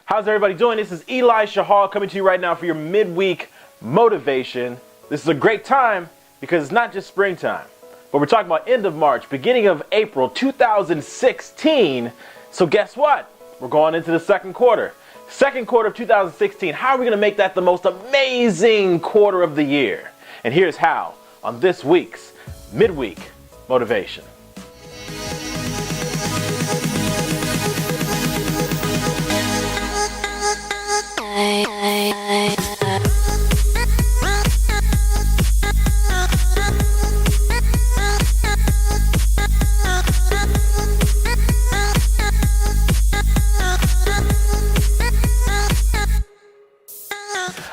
How's everybody doing? This is Elisha Hall coming to you right now for your midweek motivation. This is a great time because it's not just springtime, but we're talking about end of March, beginning of April 2016. So guess what? We're going into the second quarter. Second quarter of 2016. How are we going to make that the most amazing quarter of the year? And here's how on this week's midweek motivation.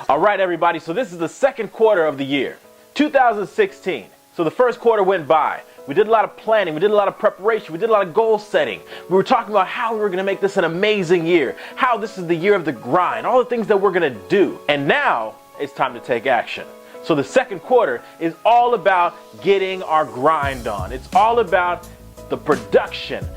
All right, everybody, so this is the second quarter of the year, 2016. So the first quarter went by. We did a lot of planning, we did a lot of preparation, we did a lot of goal setting. We were talking about how we were going to make this an amazing year, how this is the year of the grind, all the things that we're going to do. And now it's time to take action. So the second quarter is all about getting our grind on. It's all about the productive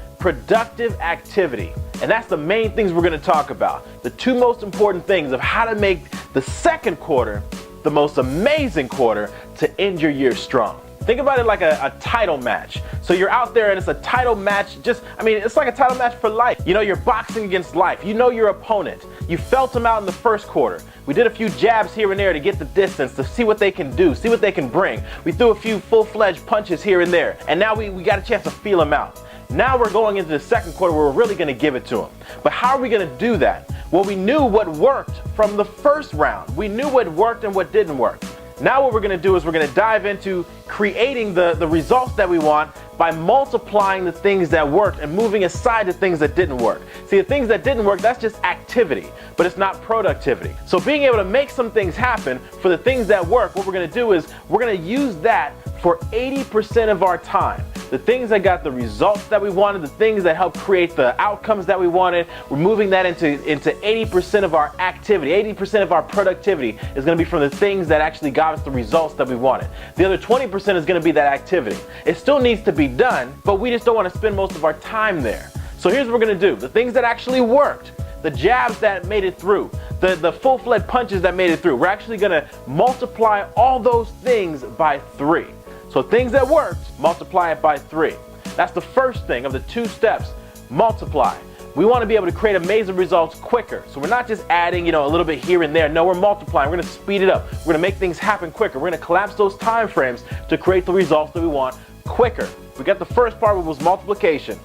activity. And that's the main things we're going to talk about. The two most important things of how to make the second quarter the most amazing quarter to end your year strong. Think about it like a title match. So you're out there and it's a title match. It's like a title match for life. You know, you're boxing against life. You know your opponent. You felt them out in the first quarter. We did a few jabs here and there to get the distance, to see what they can do, see what they can bring. We threw a few full-fledged punches here and there. And now we got a chance to feel them out. Now we're going into the second quarter where we're really going to give it to them. But how are we going to do that? Well, we knew what worked from the first round. We knew what worked and what didn't work. Now what we're going to do is we're going to dive into creating the results that we want by multiplying the things that worked and moving aside the things that didn't work. See, the things that didn't work, that's just activity, but it's not productivity. So being able to make some things happen for the things that work, what we're going to do is we're going to use that for 80% of our time. The things that got the results that we wanted, the things that helped create the outcomes that we wanted, we're moving that into 80% of our activity. 80% of our productivity is going to be from the things that actually got us the results that we wanted. The other 20% is going to be that activity. It still needs to be done, but we just don't want to spend most of our time there. So here's what we're going to do. The things that actually worked, the jabs that made it through, the full-fledged punches that made it through, we're actually going to multiply all those things by 3. So things that worked, multiply it by 3. That's the first thing of the 2 steps, multiply. We want to be able to create amazing results quicker. So we're not just adding, a little bit here and there. No, we're multiplying. We're going to speed it up. We're going to make things happen quicker. We're going to collapse those time frames to create the results that we want quicker. We got the first part, which was multiplication.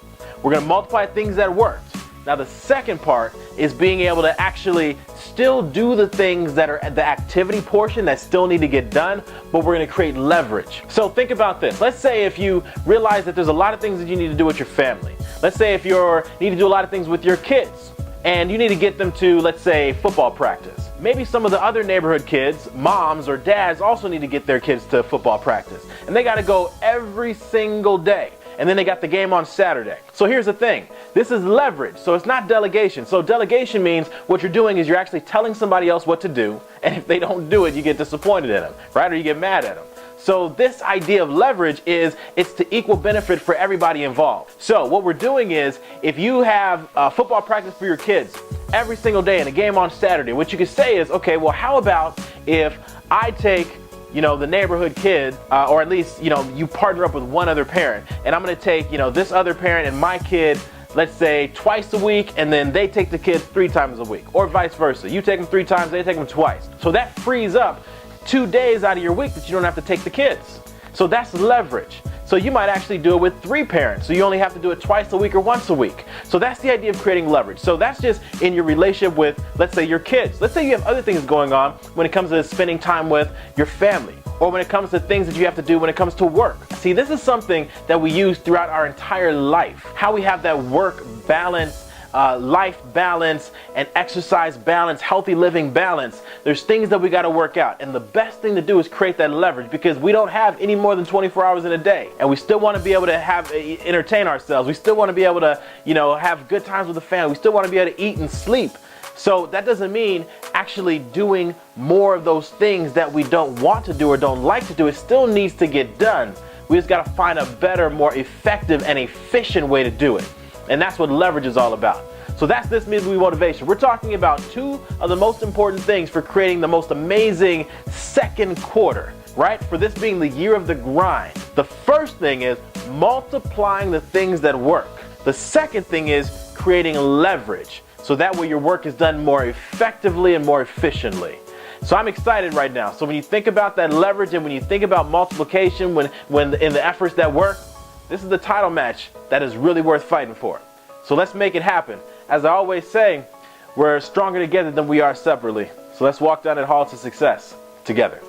We're going to multiply things that worked. Now the second part is being able to actually still do the things that are the activity portion that still need to get done, but we're going to create leverage. So think about this. Let's say if you realize that there's a lot of things that you need to do with your family. Let's say if you need to do a lot of things with your kids and you need to get them to, let's say, football practice. Maybe some of the other neighborhood kids, moms or dads, also need to get their kids to football practice. And they got to go every single day. And then they got the game on Saturday. So here's the thing. This is leverage. So it's not delegation. So delegation means what you're doing is you're actually telling somebody else what to do. And if they don't do it, you get disappointed in them, right? Or you get mad at them. So this idea of leverage is it's to equal benefit for everybody involved. So what we're doing is if you have football practice for your kids every single day and a game on Saturday, what you could say is, okay, well, how about if I take the neighborhood kid, or at least, you partner up with one other parent, and I'm going to take, this other parent and my kid, let's say twice a week, and then they take the kids 3 times a week, or vice versa. You take them 3 times, they take them twice. So that frees up 2 days out of your week that you don't have to take the kids. So that's leverage. So you might actually do it with 3 parents. So you only have to do it twice a week or once a week. So that's the idea of creating leverage. So that's just in your relationship with, let's say, your kids. Let's say you have other things going on when it comes to spending time with your family, or when it comes to things that you have to do when it comes to work. See, this is something that we use throughout our entire life. How we have that work balance, life balance, and exercise balance, healthy living balance. There's things that we got to work out. And the best thing to do is create that leverage, because we don't have any more than 24 hours in a day. And we still want to be able to entertain ourselves. We still want to be able to, have good times with the family. We still want to be able to eat and sleep. So that doesn't mean actually doing more of those things that we don't want to do or don't like to do. It still needs to get done. We just got to find a better, more effective and efficient way to do it. And that's what leverage is all about. So that's this midweek motivation. We're talking about two of the most important things for creating the most amazing second quarter, right? For this being the year of the grind. The first thing is multiplying the things that work. The second thing is creating leverage, so that way your work is done more effectively and more efficiently. So I'm excited right now. So when you think about that leverage and when you think about multiplication, when in the efforts that work, this is the title match that is really worth fighting for. So let's make it happen. As I always say, we're stronger together than we are separately. So let's walk down that hall to success together.